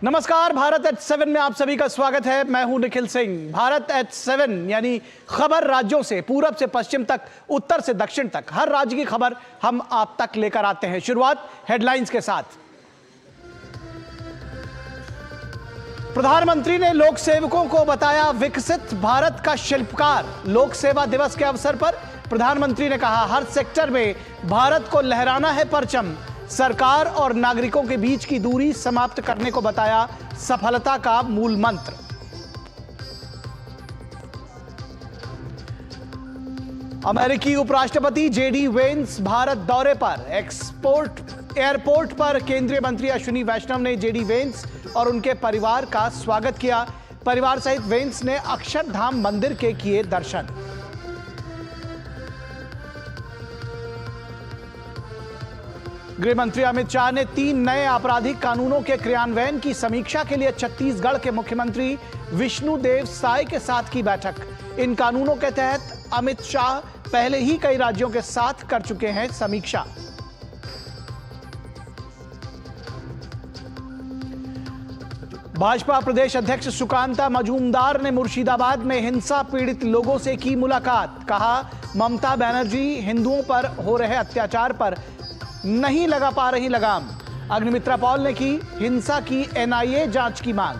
नमस्कार, भारत एट 7 में आप सभी का स्वागत है। मैं हूं निखिल सिंह। भारत एट 7 यानी खबर राज्यों से पूरब से पश्चिम तक, उत्तर से दक्षिण तक, हर राज्य की खबर हम आप तक लेकर आते हैं। शुरुआत हेडलाइंस के साथ। प्रधानमंत्री ने लोक सेवकों को बताया विकसित भारत का शिल्पकार। लोक सेवा दिवस के अवसर पर प्रधानमंत्री ने कहा, हर सेक्टर में भारत को लहराना है परचम। सरकार और नागरिकों के बीच की दूरी समाप्त करने को बताया सफलता का मूल मंत्र। अमेरिकी उपराष्ट्रपति जेडी वेंस भारत दौरे पर। एयरपोर्ट पर केंद्रीय मंत्री अश्विनी वैष्णव ने जेडी वेंस और उनके परिवार का स्वागत किया। परिवार सहित वेंस ने अक्षरधाम मंदिर के किए दर्शन। गृह मंत्री अमित शाह ने 3 नए आपराधिक कानूनों के क्रियान्वयन की समीक्षा के लिए छत्तीसगढ़ के मुख्यमंत्री विष्णुदेव साय के साथ की बैठक। इन कानूनों के तहत अमित शाह पहले ही कई राज्यों के साथ कर चुके हैं समीक्षा। भाजपा प्रदेश अध्यक्ष सुकांता मजूमदार ने मुर्शिदाबाद में हिंसा पीड़ित लोगों से की मुलाकात। कहा, ममता बनर्जी हिंदुओं पर हो रहे अत्याचार पर नहीं लगा पा रही लगाम। अग्निमित्रा पॉल ने की हिंसा की एनआईए जांच की मांग।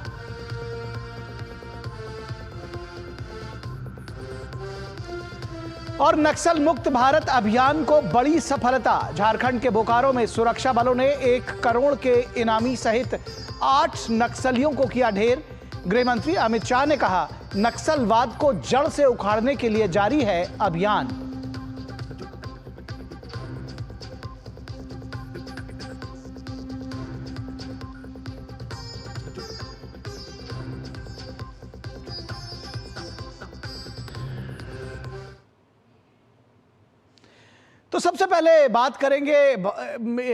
और नक्सल मुक्त भारत अभियान को बड़ी सफलता। झारखंड के बोकारो में सुरक्षा बलों ने 1 करोड़ के इनामी सहित 8 नक्सलियों को किया ढेर। गृह मंत्री अमित शाह ने कहा, नक्सलवाद को जड़ से उखाड़ने के लिए जारी है अभियान। तो सबसे पहले बात करेंगे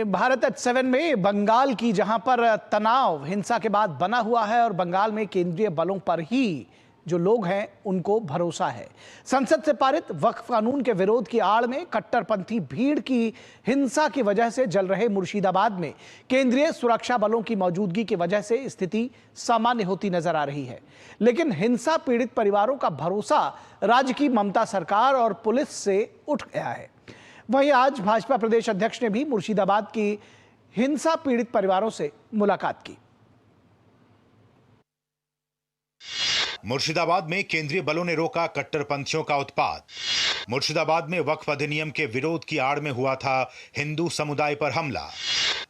भारत एट 7 में बंगाल की, जहां पर तनाव हिंसा के बाद बना हुआ है और बंगाल में केंद्रीय बलों पर ही जो लोग हैं उनको भरोसा है। संसद से पारित वक्फ कानून के विरोध की आड़ में कट्टरपंथी भीड़ की हिंसा की वजह से जल रहे मुर्शिदाबाद में केंद्रीय सुरक्षा बलों की मौजूदगी की वजह से स्थिति सामान्य होती नजर आ रही है। लेकिन हिंसा पीड़ित परिवारों का भरोसा राज्य की ममता सरकार और पुलिस से उठ गया है। वहीं आज भाजपा प्रदेश अध्यक्ष ने भी मुर्शिदाबाद की हिंसा पीड़ित परिवारों से मुलाकात की। मुर्शिदाबाद में केंद्रीय बलों ने रोका कट्टरपंथियों का उत्पात। मुर्शिदाबाद में वक्फ अधिनियम के विरोध की आड़ में हुआ था हिंदू समुदाय पर हमला।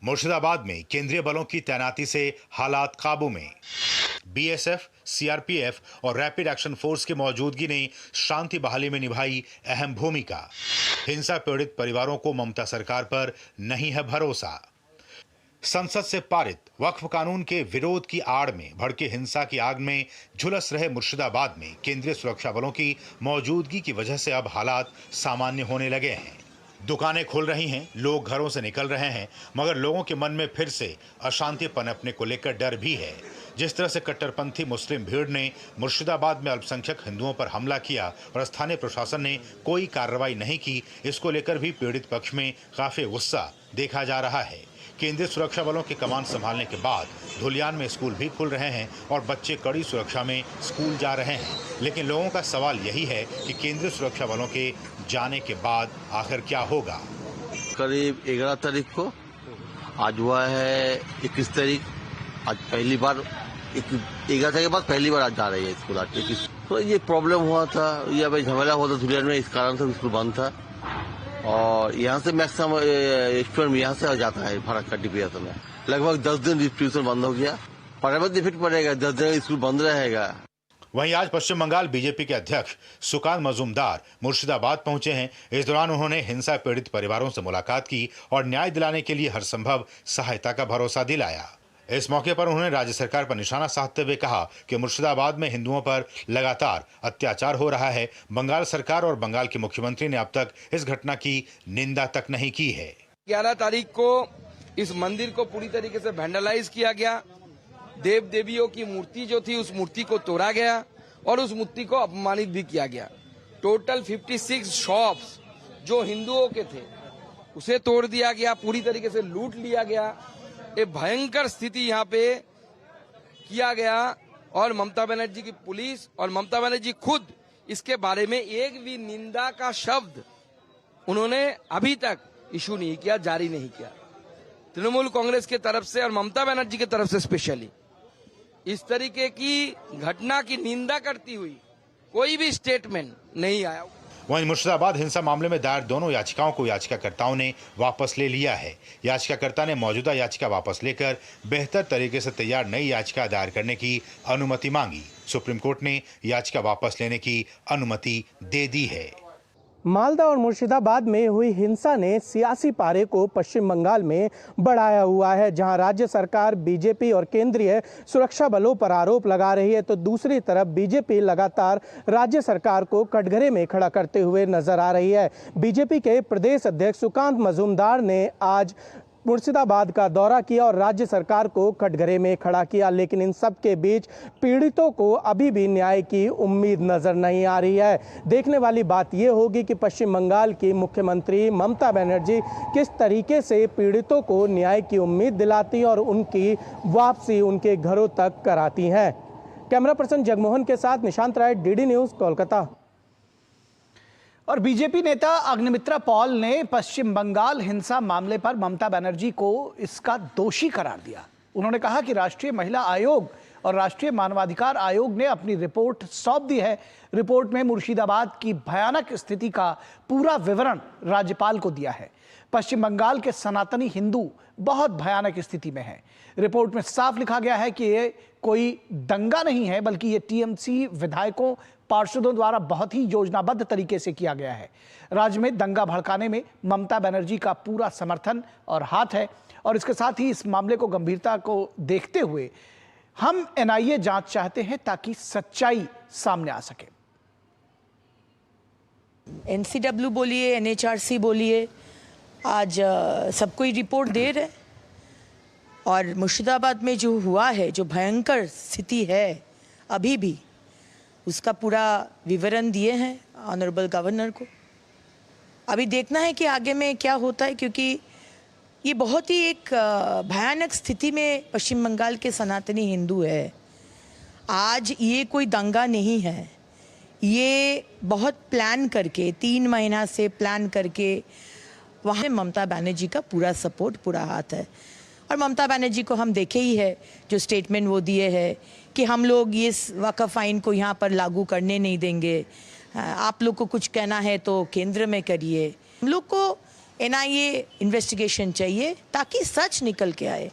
मुर्शिदाबाद में केंद्रीय बलों की तैनाती से हालात काबू में। बीएसएफ, सीआरपीएफ और रैपिड एक्शन फोर्स की मौजूदगी ने शांति बहाली में निभाई अहम भूमिका। हिंसा पीड़ित परिवारों को ममता सरकार पर नहीं है भरोसा। संसद से पारित वक्फ कानून के विरोध की आड़ में भड़के हिंसा की आग में झुलस रहे मुर्शिदाबाद में केंद्रीय सुरक्षा बलों की मौजूदगी की वजह से अब हालात सामान्य होने लगे हैं। दुकानें खुल रही हैं, लोग घरों से निकल रहे हैं, मगर लोगों के मन में फिर से अशांति पनपने को लेकर डर भी है। जिस तरह से कट्टरपंथी मुस्लिम भीड़ ने मुर्शिदाबाद में अल्पसंख्यक हिंदुओं पर हमला किया और स्थानीय प्रशासन ने कोई कार्रवाई नहीं की, इसको लेकर भी पीड़ित पक्ष में काफी गुस्सा देखा जा रहा है। केंद्रीय सुरक्षा बलों की कमान संभालने के बाद धुलियान में स्कूल भी खुल रहे हैं और बच्चे कड़ी सुरक्षा में स्कूल जा रहे हैं। लेकिन लोगों का सवाल यही है कि केंद्रीय सुरक्षा बलों के जाने के बाद आखिर क्या होगा। करीब 11 तारीख को, आज हुआ है 21 तारीख। आज पहली बार 11 तारीख के बाद पहली बार आज जा रही है स्कूल। आज 21 तो ये प्रॉब्लम हुआ था, ये भाई झमेला हुआ था धुलियान में, इस कारण से स्कूल बंद था। और यहाँ से मैक्सिमम स्टूडेंट यहाँ से जाता है फरक्का डीपीएस में। लगभग 10 दिन ट्यूशन बंद हो गया। प्राइवेट इफेक्ट पड़ेगा, 10 दिन स्कूल बंद रहेगा। वहीं आज पश्चिम बंगाल बीजेपी के अध्यक्ष सुकांत मजूमदार मुर्शिदाबाद पहुंचे हैं। इस दौरान उन्होंने हिंसा पीड़ित परिवारों से मुलाकात की और न्याय दिलाने के लिए हर संभव सहायता का भरोसा दिलाया। इस मौके पर उन्होंने राज्य सरकार पर निशाना साधते हुए कहा कि मुर्शिदाबाद में हिंदुओं पर लगातार अत्याचार हो रहा है। बंगाल सरकार और बंगाल के मुख्यमंत्री ने अब तक इस घटना की निंदा तक नहीं की है। 11 तारीख को इस मंदिर को पूरी तरीके से वैंडलाइज किया गया। देव देवियों की मूर्ति जो थी, उस मूर्ति को तोड़ा गया और उस मूर्ति को अपमानित भी किया गया। टोटल 56 शॉप्स जो हिंदुओं के थे उसे तोड़ दिया गया, पूरी तरीके से लूट लिया गया। एक भयंकर स्थिति यहाँ पे किया गया और ममता बनर्जी की पुलिस और ममता बनर्जी खुद इसके बारे में एक भी निंदा का शब्द उन्होंने अभी तक इशू नहीं किया, जारी नहीं किया। तृणमूल कांग्रेस की तरफ से और ममता बनर्जी की तरफ से स्पेशली इस तरीके की घटना की निंदा करती हुई कोई भी स्टेटमेंट नहीं आया। वहीं मुर्शिदाबाद हिंसा मामले में दायर दोनों याचिकाओं को याचिकाकर्ताओं ने वापस ले लिया है। याचिकाकर्ता ने मौजूदा याचिका वापस लेकर बेहतर तरीके से तैयार नई याचिका दायर करने की अनुमति मांगी। सुप्रीम कोर्ट ने याचिका वापस लेने की अनुमति दे दी है। मालदा और मुर्शिदाबाद में हुई हिंसा ने सियासी पारे को पश्चिम बंगाल में बढ़ाया हुआ है, जहां राज्य सरकार बीजेपी और केंद्रीय सुरक्षा बलों पर आरोप लगा रही है, तो दूसरी तरफ बीजेपी लगातार राज्य सरकार को कटघरे में खड़ा करते हुए नजर आ रही है। बीजेपी के प्रदेश अध्यक्ष सुकांत मजूमदार ने आज मुर्शिदाबाद का दौरा किया और राज्य सरकार को कटघरे में खड़ा किया, लेकिन इन सब के बीच पीड़ितों को अभी भी न्याय की उम्मीद नजर नहीं आ रही है। देखने वाली बात यह होगी कि पश्चिम बंगाल की मुख्यमंत्री ममता बनर्जी किस तरीके से पीड़ितों को न्याय की उम्मीद दिलाती और उनकी वापसी उनके घरों तक कराती हैं। कैमरा पर्सन जगमोहन के साथ निशांत राय, डीडी न्यूज, कोलकाता। और बीजेपी नेता अग्निमित्रा पॉल ने पश्चिम बंगाल हिंसा मामले पर ममता बनर्जी को इसका दोषी करार दिया। उन्होंने कहा कि राष्ट्रीय महिला आयोग और राष्ट्रीय मानवाधिकार आयोग ने अपनी रिपोर्ट सौंप दी है। रिपोर्ट में मुर्शिदाबाद की भयानक स्थिति का पूरा विवरण राज्यपाल को दिया है। पश्चिम बंगाल के सनातनी हिंदू बहुत भयानक स्थिति में हैं। रिपोर्ट में साफ लिखा गया है कि ये कोई दंगा नहीं है, बल्कि ये टीएमसी विधायकों पार्षदों द्वारा बहुत ही योजनाबद्ध तरीके से किया गया है। राज्य में दंगा भड़काने में ममता बनर्जी का पूरा समर्थन और हाथ है। और इसके साथ ही इस मामले को गंभीरता को देखते हुए हम एनआईए जांच चाहते हैं ताकि सच्चाई सामने आ सके। एनसीडब्ल्यू बोलिए, एनएचआरसी बोलिए, आज सब कोई रिपोर्ट दे रहे। और मुर्शिदाबाद में जो हुआ है, जो भयंकर स्थिति है अभी भी, उसका पूरा विवरण दिए हैं ऑनरेबल गवर्नर को। अभी देखना है कि आगे में क्या होता है, क्योंकि ये बहुत ही एक भयानक स्थिति में पश्चिम बंगाल के सनातनी हिंदू है। आज ये कोई दंगा नहीं है, ये बहुत प्लान करके 3 महीना से प्लान करके वहाँ ममता बनर्जी का पूरा सपोर्ट, पूरा हाथ है। और ममता बनर्जी को हम देखे ही है जो स्टेटमेंट वो दिए है कि हम लोग ये वक़्फ़ आइन को यहाँ पर लागू करने नहीं देंगे, आप लोग को कुछ कहना है तो केंद्र में करिए। हम लोग को एनआईए इन्वेस्टिगेशन चाहिए ताकि सच निकल के आए।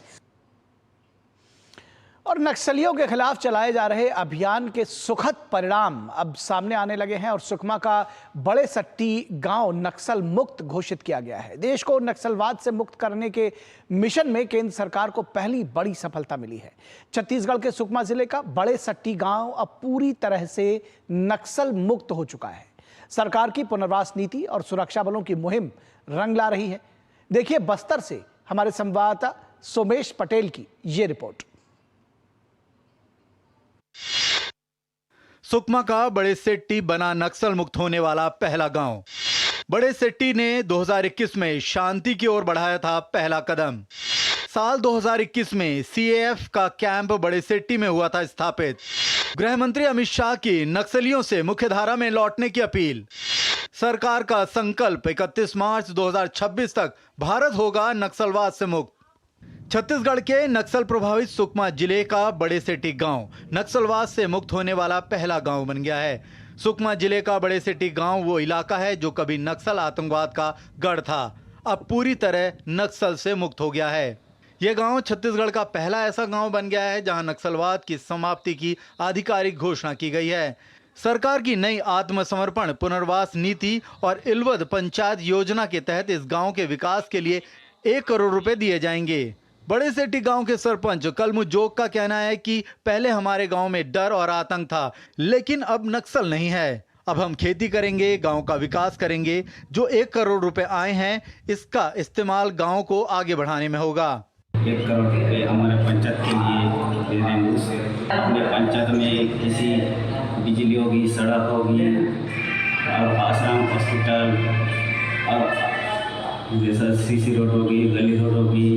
और नक्सलियों के खिलाफ चलाए जा रहे अभियान के सुखद परिणाम अब सामने आने लगे हैं और सुकमा का बड़े सट्टी गांव नक्सल मुक्त घोषित किया गया है। देश को नक्सलवाद से मुक्त करने के मिशन में केंद्र सरकार को पहली बड़ी सफलता मिली है। छत्तीसगढ़ के सुकमा जिले का बड़े सट्टी गांव अब पूरी तरह से नक्सल मुक्त हो चुका है। सरकार की पुनर्वास नीति और सुरक्षा बलों की मुहिम रंग ला रही है। देखिए बस्तर से हमारे संवाददाता सोमेश पटेल की ये रिपोर्ट। सुकमा का बड़े सेट्टी बना नक्सल मुक्त होने वाला पहला गांव। बड़े सेट्टी ने 2021 में शांति की ओर बढ़ाया था पहला कदम। साल 2021 में सीएएफ का कैंप बड़े सेट्टी में हुआ था स्थापित। गृह मंत्री अमित शाह की नक्सलियों से मुख्यधारा में लौटने की अपील। सरकार का संकल्प 31 मार्च 2026 तक भारत होगा नक्सलवाद से मुक्त। छत्तीसगढ़ के नक्सल प्रभावित सुकमा जिले का बड़े सेट्टी गांव नक्सलवाद से मुक्त होने वाला पहला गांव बन गया है। सुकमा जिले का बड़े सेट्टी गांव वो इलाका है जो कभी नक्सल आतंकवाद का गढ़ था, अब पूरी तरह नक्सल से मुक्त हो गया है। यह गांव छत्तीसगढ़ का पहला ऐसा गांव बन गया है जहां नक्सलवाद की समाप्ति की आधिकारिक घोषणा की गई है। सरकार की नई आत्मसमर्पण पुनर्वास नीति और इलवद पंचायत योजना के तहत इस गांव के विकास के लिए 1 करोड़ रुपए दिए जाएंगे। बड़े सेट्टी गांव के सरपंच कलमू जोग का कहना है कि पहले हमारे गांव में डर और आतंक था, लेकिन अब नक्सल नहीं है। अब हम खेती करेंगे, गांव का विकास करेंगे। जो 1 करोड़ रुपए आए हैं इसका इस्तेमाल गांव को आगे बढ़ाने में होगा। 1 करोड़ रुपए हमारे पंचायत के लिए दे देंगे। अपने पंचायत में किसी बिजली होगी, सड़क होगी और आश्रम, हॉस्पिटल और जैसा सीसी रोड होगी, गली रोड होगी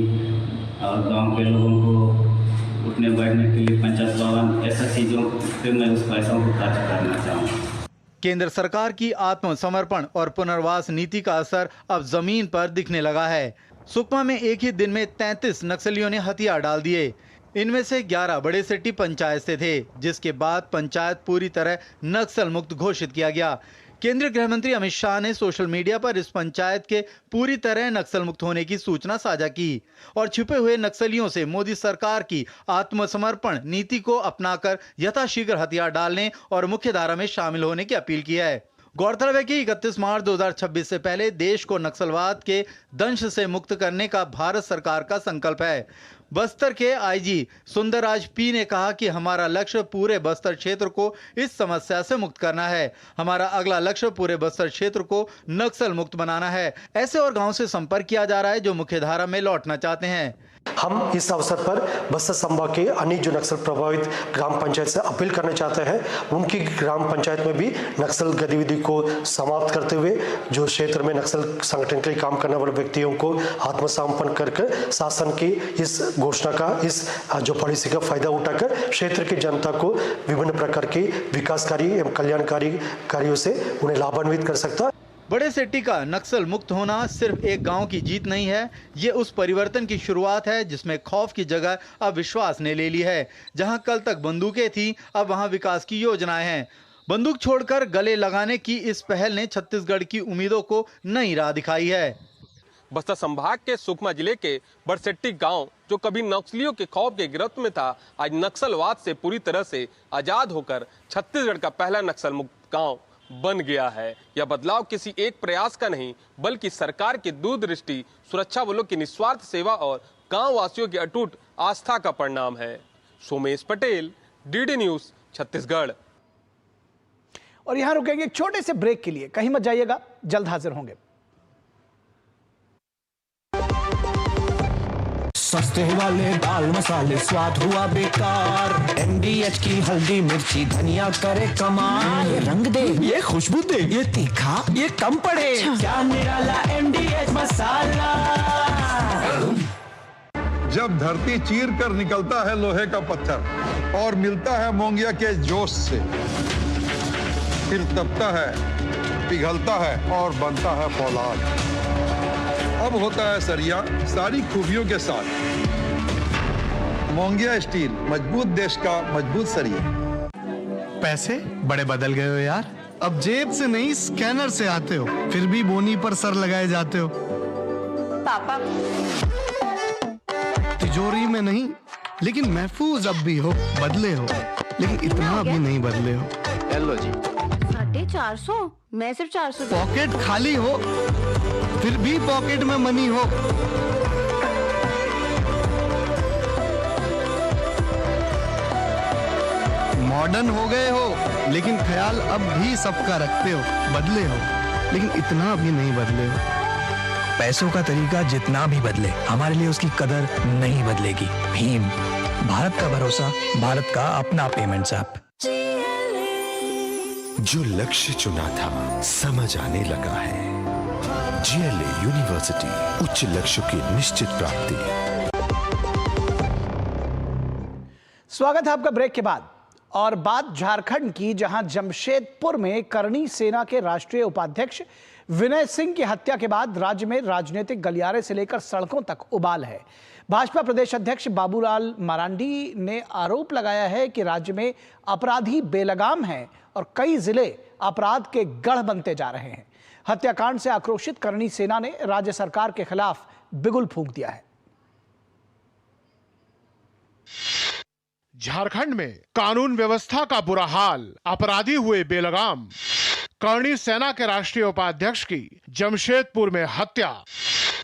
और गांव के लोगों को उठने बैठने के लिए पंचायत भवन, ऐसा चीज़ों पे मैं उस पैसों को खर्च करना चाहूँगा। केंद्र सरकार की आत्मसमर्पण और पुनर्वास नीति का असर अब जमीन पर दिखने लगा है। सुकमा में एक ही दिन में 33 नक्सलियों ने हथियार डाल दिए। इनमें से 11 बड़े सेट्टी पंचायत से थे, जिसके बाद पंचायत पूरी तरह नक्सल मुक्त घोषित किया गया। केंद्रीय गृह मंत्री अमित शाह ने सोशल मीडिया पर इस पंचायत के पूरी तरह नक्सल मुक्त होने की सूचना साझा की और छुपे हुए नक्सलियों से मोदी सरकार की आत्मसमर्पण नीति को अपनाकर यथाशीघ्र हथियार डालने और मुख्यधारा में शामिल होने की अपील की है। गौरतलब है कि 31 मार्च 2026 से पहले देश को नक्सलवाद के दंश से मुक्त करने का भारत सरकार का संकल्प है। बस्तर के आईजी सुंदरराज पी ने कहा कि हमारा लक्ष्य पूरे बस्तर क्षेत्र को इस समस्या से मुक्त करना है। हमारा अगला लक्ष्य पूरे बस्तर क्षेत्र को नक्सल मुक्त बनाना है। ऐसे और गांव से संपर्क किया जा रहा है जो मुख्यधारा में लौटना चाहते हैं। हम इस अवसर पर बस्तर संभाग के अन्य जो नक्सल प्रभावित ग्राम पंचायत से अपील करना चाहते हैं, उनकी ग्राम पंचायत में भी नक्सल गतिविधि को समाप्त करते हुए जो क्षेत्र में नक्सल संगठन के लिए काम करने वाले व्यक्तियों को आत्मसमर्पण कर शासन की इस घोषणा का, इस जो पॉलिसी का फायदा उठाकर क्षेत्र की जनता को विभिन्न प्रकार के विकासकारी एवं कल्याणकारी कार्यों से उन्हें लाभान्वित कर सकता है। बड़े सेट्टी का नक्सल मुक्त होना सिर्फ एक गांव की जीत नहीं है, ये उस परिवर्तन की शुरुआत है जिसमें खौफ की जगह अब विश्वास ने ले ली है। जहां कल तक बंदूकें थी, अब वहां विकास की योजनाएं हैं। बंदूक छोड़कर गले लगाने की इस पहल ने छत्तीसगढ़ की उम्मीदों को नई राह दिखाई है। बस्तर संभाग के सुकमा जिले के बड़सेट्टी गांव, जो कभी नक्सलियों के खौफ के गिरफ्त में था, आज नक्सलवाद से पूरी तरह से आजाद होकर छत्तीसगढ़ का पहला नक्सल मुक्त गांव बन गया है। यह बदलाव किसी एक प्रयास का नहीं, बल्कि सरकार की दूरदृष्टि, सुरक्षा बलों की निस्वार्थ सेवा और गांव वासियों की अटूट आस्था का परिणाम है। Somesh Patel, DD news, Chhattisgarh. और यहां रुकेंगे एक छोटे से ब्रेक के लिए, कहीं मत जाइएगा, जल्द हाजिर होंगे। सस्ते वाले दाल मसाले स्वाद हुआ बेकार, MDH की हल्दी मिर्ची धनिया करे कमाल। ये रंग दे, ये खुशबू दे, ये तीखा, ये कम पड़े, क्या निराला MDH मसाला। जब धरती चीर कर निकलता है लोहे का पत्थर और मिलता है मोंगिया के जोश से, फिर तपता है, पिघलता है और बनता है फौलाद। अब होता है सरिया सारी खूबियों के साथ। मोंगिया स्टील, मजबूत देश का मजबूत सरिया। पैसे बड़े बदल गए हो यार, अब जेब से नहीं स्कैनर से आते हो, फिर भी बोनी पर सर लगाए जाते हो। पापा तिजोरी में नहीं, लेकिन महफूज अब भी हो, बदले हो, लेकिन इतना भी नहीं बदले हो। हेलो जी, 450, मैं सिर्फ 400। पॉकेट खाली हो, फिर भी पॉकेट में मनी हो। मॉडर्न हो गए हो, लेकिन ख्याल अब भी सबका रखते हो, बदले हो, लेकिन इतना भी नहीं बदले हो। पैसों का तरीका जितना भी बदले, हमारे लिए उसकी कदर नहीं बदलेगी। भीम, भारत का भरोसा, भारत का अपना पेमेंट्स ऐप। जो लक्ष्य चुना था समझ आने लगा है। GLA यूनिवर्सिटी, उच्च लक्ष्य की निश्चित प्राप्ति। स्वागत है आपका ब्रेक के बाद। और बात झारखंड की, जहां जमशेदपुर में करणी सेना के राष्ट्रीय उपाध्यक्ष विनय सिंह की हत्या के बाद राज्य में राजनीतिक गलियारे से लेकर सड़कों तक उबाल है। भाजपा प्रदेश अध्यक्ष बाबूलाल मरांडी ने आरोप लगाया है कि राज्य में अपराधी बेलगाम हैं और कई जिले अपराध के गढ़ बनते जा रहे हैं। हत्याकांड से आक्रोशित करणी सेना ने राज्य सरकार के खिलाफ बिगुल फूंक दिया है। झारखंड में कानून व्यवस्था का बुरा हाल, अपराधी हुए बेलगाम। करणी सेना के राष्ट्रीय उपाध्यक्ष की जमशेदपुर में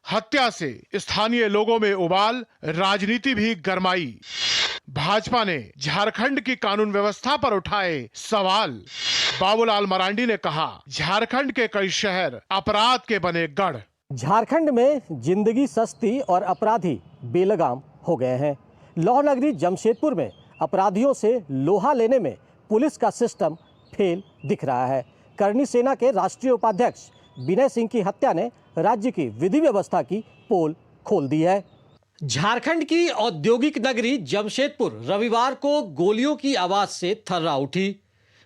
हत्या से स्थानीय लोगों में उबाल, राजनीति भी गरमाई। भाजपा ने झारखंड की कानून व्यवस्था पर उठाए सवाल। बाबूलाल मरांडी ने कहा, झारखंड के कई शहर अपराध के बने गढ़। झारखंड में जिंदगी सस्ती और अपराधी बेलगाम हो गए हैं। लौह नगरी जमशेदपुर में अपराधियों से लोहा लेने में पुलिस का सिस्टम फेल दिख रहा है। करणी सेना के राष्ट्रीय उपाध्यक्ष विनय सिंह की हत्या ने राज्य की विधि व्यवस्था की पोल खोल दी है। झारखंड की औद्योगिक नगरी जमशेदपुर रविवार को गोलियों की आवाज से थर्रा उठी।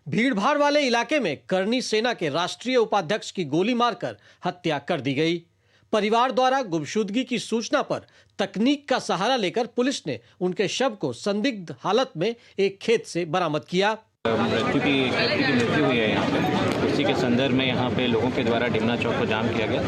भीड़भाड़ वाले इलाके में करनी सेना के राष्ट्रीय उपाध्यक्ष की गोली मारकर हत्या कर दी गई। परिवार द्वारा गुमशुदगी की सूचना पर तकनीक का सहारा लेकर पुलिस ने उनके शव को संदिग्ध हालत में एक खेत से बरामद किया। मृत्यु हुई है यहाँ पे, उसी के संदर्भ में यहाँ पे लोगों के द्वारा डिमना चौक को जाम किया गया।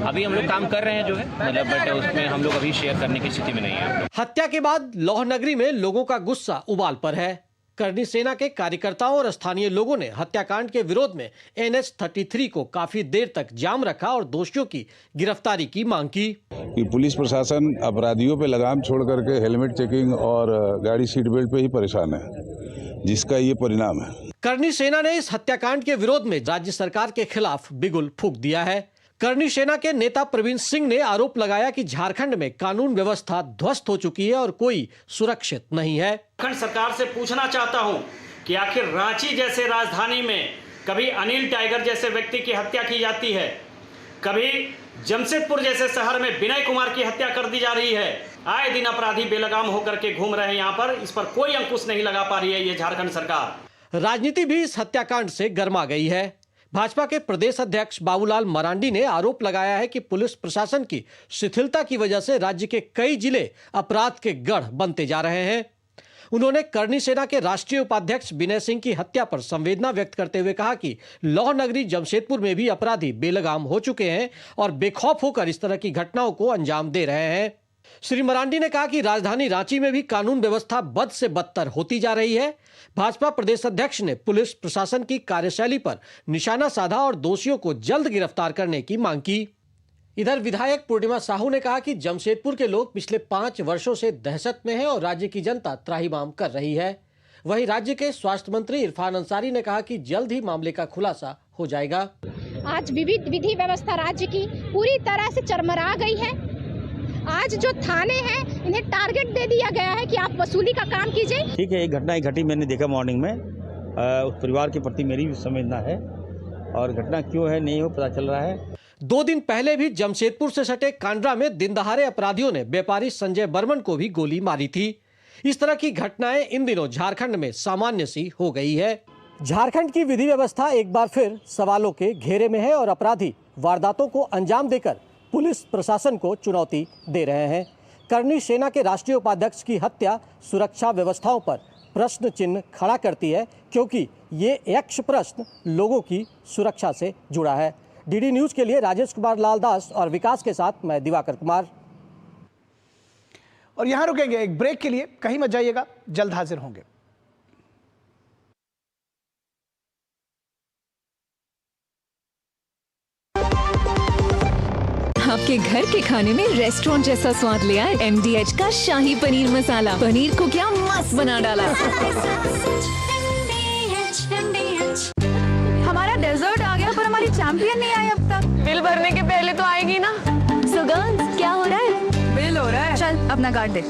अभी हम लोग काम कर रहे हैं जो है मतलब, बट उसमें हम लोग अभी शेयर करने की स्थिति में नहीं है। हत्या के बाद लौह नगरी में लोगों का गुस्सा उबाल पर है। करनी सेना के कार्यकर्ताओं और स्थानीय लोगों ने हत्याकांड के विरोध में NH-33 को काफी देर तक जाम रखा और दोषियों की गिरफ्तारी की मांग की। पुलिस प्रशासन अपराधियों पे लगाम छोड़ करके हेलमेट चेकिंग और गाड़ी सीट बेल्ट पे ही परेशान है, जिसका ये परिणाम है। करनी सेना ने इस हत्याकांड के विरोध में राज्य सरकार के खिलाफ बिगुल फूंक दिया है। करनी सेना के नेता प्रवीण सिंह ने आरोप लगाया कि झारखंड में कानून व्यवस्था ध्वस्त हो चुकी है और कोई सुरक्षित नहीं है। झारखंड सरकार से पूछना चाहता हूं कि आखिर रांची जैसे राजधानी में कभी अनिल टाइगर जैसे व्यक्ति की हत्या की जाती है, कभी जमशेदपुर जैसे शहर में विनय कुमार की हत्या कर दी जा रही है। आए दिन अपराधी बेलगाम होकर के घूम रहे हैं यहाँ पर, इस पर कोई अंकुश नहीं लगा पा रही है ये झारखंड सरकार। राजनीति भी इस हत्याकांड से गर्मा गई है। भाजपा के प्रदेश अध्यक्ष बाबूलाल मरांडी ने आरोप लगाया है कि पुलिस प्रशासन की शिथिलता की वजह से राज्य के कई जिले अपराध के गढ़ बनते जा रहे हैं। उन्होंने करनी सेना के राष्ट्रीय उपाध्यक्ष विनय सिंह की हत्या पर संवेदना व्यक्त करते हुए कहा कि लौह नगरी जमशेदपुर में भी अपराधी बेलगाम हो चुके हैं और बेखौफ होकर इस तरह की घटनाओं को अंजाम दे रहे हैं। श्री मरांडी ने कहा कि राजधानी रांची में भी कानून व्यवस्था बद से बदतर होती जा रही है। भाजपा प्रदेश अध्यक्ष ने पुलिस प्रशासन की कार्यशैली पर निशाना साधा और दोषियों को जल्द गिरफ्तार करने की मांग की। इधर विधायक पूर्णिमा साहू ने कहा कि जमशेदपुर के लोग पिछले 5 वर्षों से दहशत में हैं और राज्य की जनता त्राहिमाम कर रही है। वहीं राज्य के स्वास्थ्य मंत्री इरफान अंसारी ने कहा कि जल्द ही मामले का खुलासा हो जाएगा। आज विविध विधि व्यवस्था राज्य की पूरी तरह से चरमरा गई है। आज जो थाने हैं इन्हें टारगेट दे दिया गया है कि आप वसूली का काम कीजिए। ठीक है, एक घटना घटी, मैंने देखा मॉर्निंग में। उस परिवार के प्रति मेरी भी संवेदना है और घटना क्यों है नहीं हो पता चल रहा है। 2 दिन पहले भी जमशेदपुर से सटे कांड्रा में दिन दहाड़े अपराधियों ने व्यापारी संजय बर्मन को भी गोली मारी थी। इस तरह की घटनाएं इन दिनों झारखंड में सामान्य सी हो गई है। झारखंड की विधि व्यवस्था एक बार फिर सवालों के घेरे में है और अपराधी वारदातों को अंजाम देकर पुलिस प्रशासन को चुनौती दे रहे हैं। करनी सेना के राष्ट्रीय उपाध्यक्ष की हत्या सुरक्षा व्यवस्थाओं पर प्रश्न चिन्ह खड़ा करती है, क्योंकि ये यक्ष प्रश्न लोगों की सुरक्षा से जुड़ा है। डीडी न्यूज के लिए राजेश कुमार लालदास और विकास के साथ मैं दिवाकर कुमार। और यहां रुकेंगे एक ब्रेक के लिए, कहीं मत जाइएगा, जल्द हाजिर होंगे। आपके घर के खाने में रेस्टोरेंट जैसा स्वाद ले आए MDH का शाही पनीर मसाला। पनीर को क्या मस्त बना डाला। हमारा डेजर्ट आ गया पर हमारी चैंपियन नहीं आई अब तक। बिल भरने के पहले तो आएगी ना। सुगंध क्या हो रहा है? बिल हो रहा है। चल अपना कार्ड दे।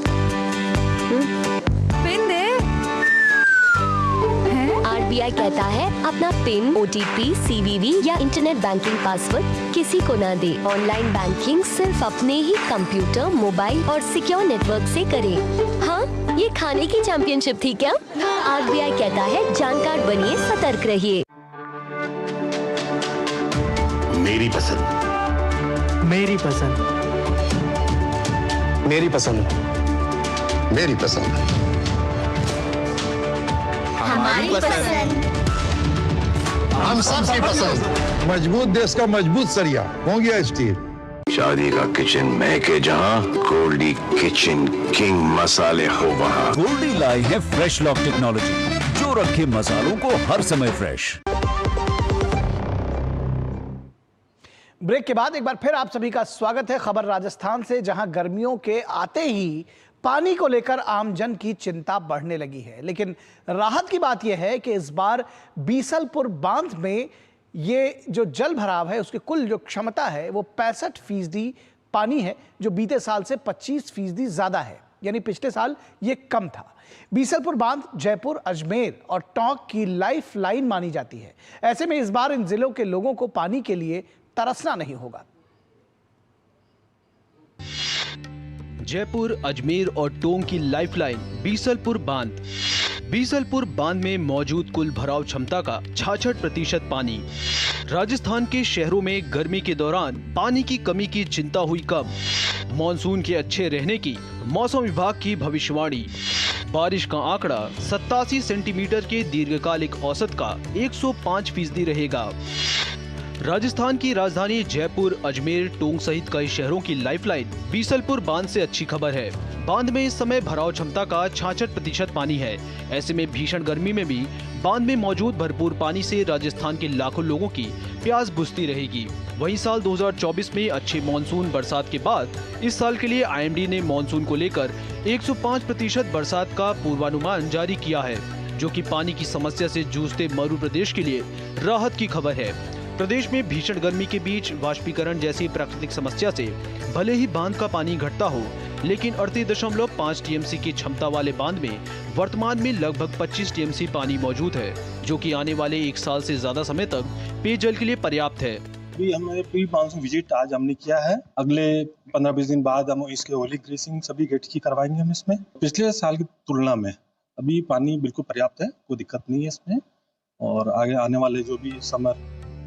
पिन दे। RBI कहता है अपना पिन, OTP, CVV या इंटरनेट बैंकिंग पासवर्ड किसी को ना दे। ऑनलाइन बैंकिंग सिर्फ अपने ही कंप्यूटर, मोबाइल और सिक्योर नेटवर्क से करें। हाँ, ये खाने की चैंपियनशिप थी क्या? RBI कहता है जानकार बनिए, सतर्क रहिए। मेरी पसंद, मेरी पसंद, मेरी पसंद, मेरी पसंद, हमारी पसंद, हम सबकी पसंद। मजबूत देश का मजबूत सरिया हो गया स्टील। शादी का किचन महके जहां, गोल्डी किचन किंग मसाले हो वहां। गोल्डी लाई है फ्रेश लॉक टेक्नोलॉजी जो रखे मसालों को हर समय फ्रेश। ब्रेक के बाद एक बार फिर आप सभी का स्वागत है। खबर राजस्थान से, जहां गर्मियों के आते ही पानी को लेकर आमजन की चिंता बढ़ने लगी है। लेकिन राहत की बात यह है कि इस बार बीसलपुर बांध में ये जो जल भराव है उसकी कुल जो क्षमता है वो 65% पानी है, जो बीते साल से 25% ज्यादा है। यानी पिछले साल ये कम था। बीसलपुर बांध जयपुर, अजमेर और टोंक की लाइफ लाइन मानी जाती है। ऐसे में इस बार इन जिलों के लोगों को पानी के लिए तरसना नहीं होगा। जयपुर, अजमेर और टोंक की लाइफलाइन बीसलपुर बांध। बीसलपुर बांध में मौजूद कुल भराव क्षमता का 66% पानी। राजस्थान के शहरों में गर्मी के दौरान पानी की कमी की चिंता हुई कम। मॉनसून के अच्छे रहने की मौसम विभाग की भविष्यवाणी। बारिश का आंकड़ा 87 सेंटीमीटर के दीर्घकालिक औसत का 105% रहेगा। राजस्थान की राजधानी जयपुर, अजमेर, टोंक सहित कई शहरों की लाइफलाइन बीसलपुर बांध से अच्छी खबर है। बांध में इस समय भराव क्षमता का 66% पानी है। ऐसे में भीषण गर्मी में भी बांध में मौजूद भरपूर पानी से राजस्थान के लाखों लोगों की प्यास बुझती रहेगी। वहीं साल 2024 में अच्छे मानसून बरसात के बाद इस साल के लिए IMD ने मानसून को लेकर 105% बरसात का पूर्वानुमान जारी किया है, जो कि पानी की समस्या से जूझते मरु प्रदेश के लिए राहत की खबर है। प्रदेश में भीषण गर्मी के बीच वाष्पीकरण जैसी प्राकृतिक समस्या से भले ही बांध का पानी घटता हो, लेकिन 38.5 TMC की क्षमता वाले बांध में वर्तमान में लगभग 25 TMC पानी मौजूद है, जो कि आने वाले 1 साल से ज्यादा समय तक पेयजल के लिए पर्याप्त है। अभी हमारे प्री मानसून विजिट आज हमने किया है। अगले 15-20 दिन बाद हम इसके होली ग्रेसिंग सभी गेट की करवाएंगे हम इसमें। पिछले साल की तुलना में अभी पानी बिल्कुल पर्याप्त है, कोई दिक्कत नहीं है इसमें, और आगे आने वाले जो भी समर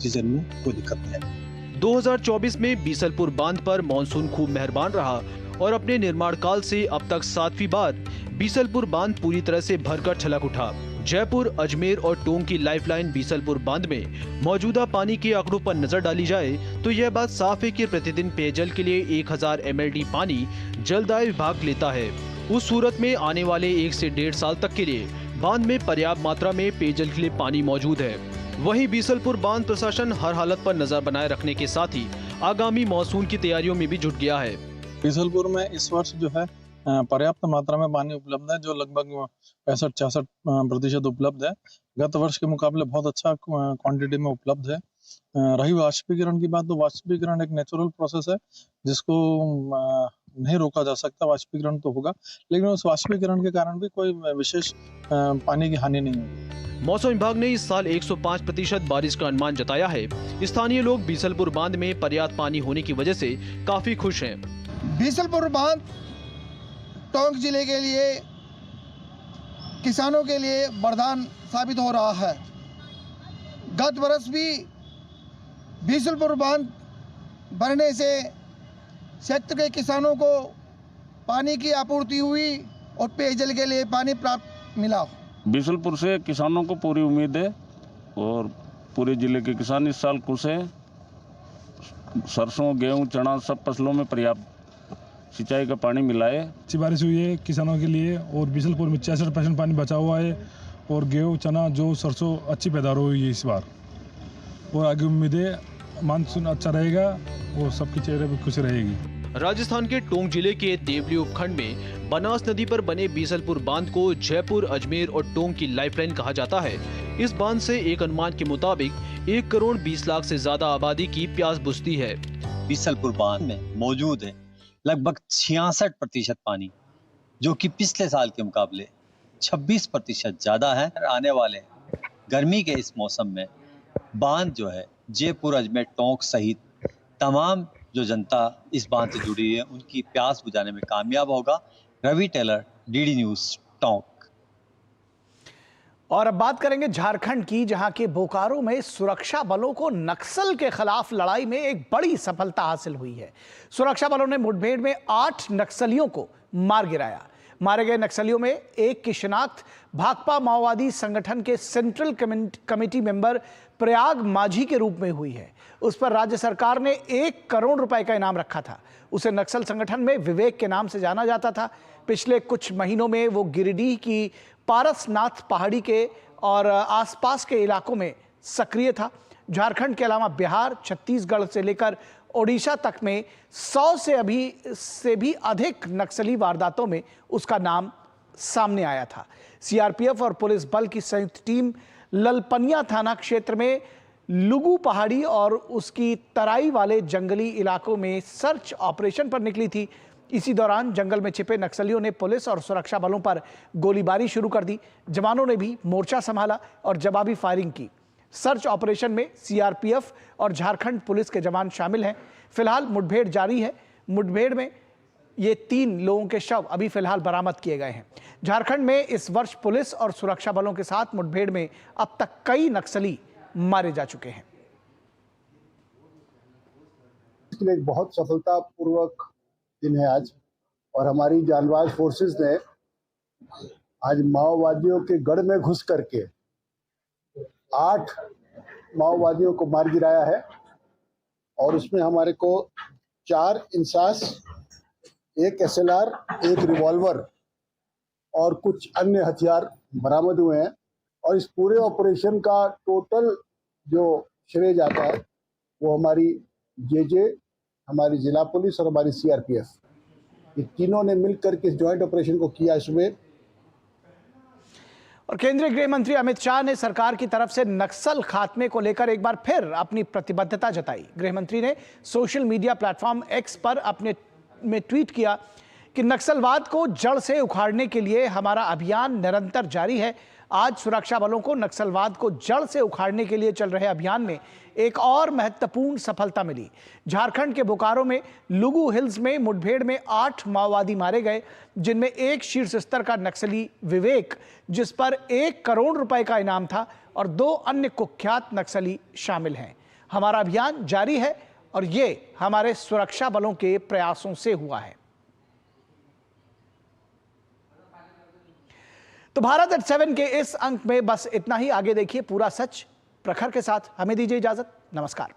सीजन में कोई दिक्कत नहीं है। 2024 में बीसलपुर बांध पर मानसून खूब मेहरबान रहा और अपने निर्माण काल से अब तक 7वीं बार बीसलपुर बांध पूरी तरह से भरकर छलक उठा। जयपुर, अजमेर और टोंक की लाइफलाइन बीसलपुर बांध में मौजूदा पानी के आंकड़ों पर नजर डाली जाए तो यह बात साफ है कि प्रतिदिन पेयजल के लिए 1000 MLD पानी जलदाय विभाग लेता है। उस सूरत में आने वाले 1 से 1.5 साल तक के लिए बांध में पर्याप्त मात्रा में पेयजल के लिए पानी मौजूद है। वहीं बीसलपुर बांध प्रशासन हर हालत पर नजर बनाए रखने के साथ ही आगामी मानसून की तैयारियों में भी जुट गया है। बीसलपुर में इस वर्ष जो है पर्याप्त मात्रा में पानी उपलब्ध है, जो लगभग 65-66% उपलब्ध है। गत वर्ष के मुकाबले बहुत अच्छा क्वांटिटी में उपलब्ध है। रही वाष्पीकरण की बात, तो वाष्पीकरण एक नेचुरल प्रोसेस है जिसको नहीं रोका जा सकता। वाष्पीकरण तो होगा, लेकिन उस वाष्पीकरण के कारण भी कोई विशेष पानी की हानि नहीं होगी। मौसम विभाग ने इस साल 105% बारिश का अनुमान जताया है। स्थानीय लोग बीसलपुर बांध में पर्याप्त पानी होने की वजह से काफी खुश हैं। बीसलपुर बांध टोंक जिले के लिए, किसानों के लिए वरदान साबित हो रहा है। गत वर्ष भी बीसलपुर बांध भरने से क्षेत्र के किसानों को पानी की आपूर्ति हुई और पेयजल के लिए पानी प्राप्त मिला। बीसलपुर से किसानों को पूरी उम्मीद है और पूरे जिले के किसान इस साल खुश हैं। सरसों, गेहूं, चना सब फसलों में पर्याप्त सिंचाई का पानी मिला है। अच्छी बारिश हुई है किसानों के लिए और बीसलपुर में 66% पानी बचा हुआ है और गेहूं, चना, जो सरसों अच्छी पैदावार हुई है इस बार, और आगे उम्मीद है मानसून अच्छा रहेगा और सबके चेहरे पर खुशी रहेगी। राजस्थान के टोंक जिले के देवली उपखंड में बनास नदी पर बने बीसलपुर बांध को जयपुर, अजमेर और टोंक की लाइफलाइन कहा जाता है। इस बांध से एक अनुमान के मुताबिक 1 करोड़ 20 लाख से ज्यादा आबादी की प्यास बुझती है। बीसलपुर बांध में मौजूद है लगभग 66% पानी, जो कि पिछले साल के मुकाबले 26% ज्यादा है। आने वाले गर्मी के इस मौसम में बांध जो है जयपुर, अजमेर, टोंक सहित तमाम जो जनता इस बांध से जुड़ी है उनकी प्यास बुझाने में कामयाब होगा। Ravi Taylor, DD news, Tonk. और अब बात करेंगे झारखंड की, जहां के बोकारो में सुरक्षा बलों को नक्सल के खिलाफ लड़ाई में एक बड़ी सफलता हासिल हुई है। सुरक्षा बलों ने मुठभेड़ में 8 नक्सलियों को मार गिराया। मारे गए नक्सलियों में एक की शिनाख्त भाकपा माओवादी संगठन के सेंट्रल कमेटी मेंबर प्रयाग माझी के रूप में हुई है। उस पर राज्य सरकार ने 1 करोड़ रुपए का इनाम रखा था। उसे नक्सल संगठन में विवेक के नाम से जाना जाता था। पिछले कुछ महीनों में वो गिरिडीह की पारसनाथ पहाड़ी के और आसपास के इलाकों में सक्रिय था। झारखंड के अलावा बिहार, छत्तीसगढ़ से लेकर ओडिशा तक में 100 से भी अधिक नक्सली वारदातों में उसका नाम सामने आया था। CRPF और पुलिस बल की संयुक्त टीम ललपनिया थाना क्षेत्र में लुगू पहाड़ी और उसकी तराई वाले जंगली इलाकों में सर्च ऑपरेशन पर निकली थी। इसी दौरान जंगल में छिपे नक्सलियों ने पुलिस और सुरक्षा बलों पर गोलीबारी शुरू कर दी। जवानों ने भी मोर्चा संभाला और जवाबी फायरिंग की। सर्च ऑपरेशन में CRPF और झारखंड पुलिस के जवान शामिल हैं। फिलहाल मुठभेड़ जारी है। मुठभेड़ में ये 3 लोगों के शव अभी फिलहाल बरामद किए गए हैं। झारखंड में इस वर्ष पुलिस और सुरक्षा बलों के साथ मुठभेड़ में अब तक कई नक्सली मारे जा चुके हैं। इसके लिए एक बहुत सफलतापूर्वक दिन है आज, और हमारी जांबाज फोर्सेस ने आज माओवादियों के गढ़ में घुस करके 8 माओवादियों को मार गिराया है, और उसमें हमारे को 4 इंसास, 1 SLR, 1 रिवॉल्वर और कुछ अन्य हथियार बरामद हुए हैं। और इस पूरे ऑपरेशन का टोटल जो श्रेय जाता है वो हमारी JJ, हमारी जिला पुलिस और हमारी CRPF, ये तीनों ने मिलकर के इस ज्वाइंट ऑपरेशन को किया इसमें। और केंद्रीय गृह मंत्री अमित शाह ने सरकार की तरफ से नक्सल खात्मे को लेकर एक बार फिर अपनी प्रतिबद्धता जताई। गृह मंत्री ने सोशल मीडिया प्लेटफॉर्म X पर अपने में ट्वीट किया कि नक्सलवाद को जड़ से उखाड़ने के लिए हमारा अभियान निरंतर जारी है। आज सुरक्षा बलों को नक्सलवाद को जड़ से उखाड़ने के लिए चल रहे अभियान में एक और महत्वपूर्ण सफलता मिली। झारखंड के बोकारो में लुगु हिल्स में मुठभेड़ में 8 माओवादी मारे गए, जिनमें एक शीर्ष स्तर का नक्सली विवेक, जिस पर 1 करोड़ रुपए का इनाम था, और 2 अन्य कुख्यात नक्सली शामिल हैं। हमारा अभियान जारी है और ये हमारे सुरक्षा बलों के प्रयासों से हुआ है। तो भारत एट 7 के इस अंक में बस इतना ही। आगे देखिए पूरा सच प्रखर के साथ। हमें दीजिए इजाजत। नमस्कार।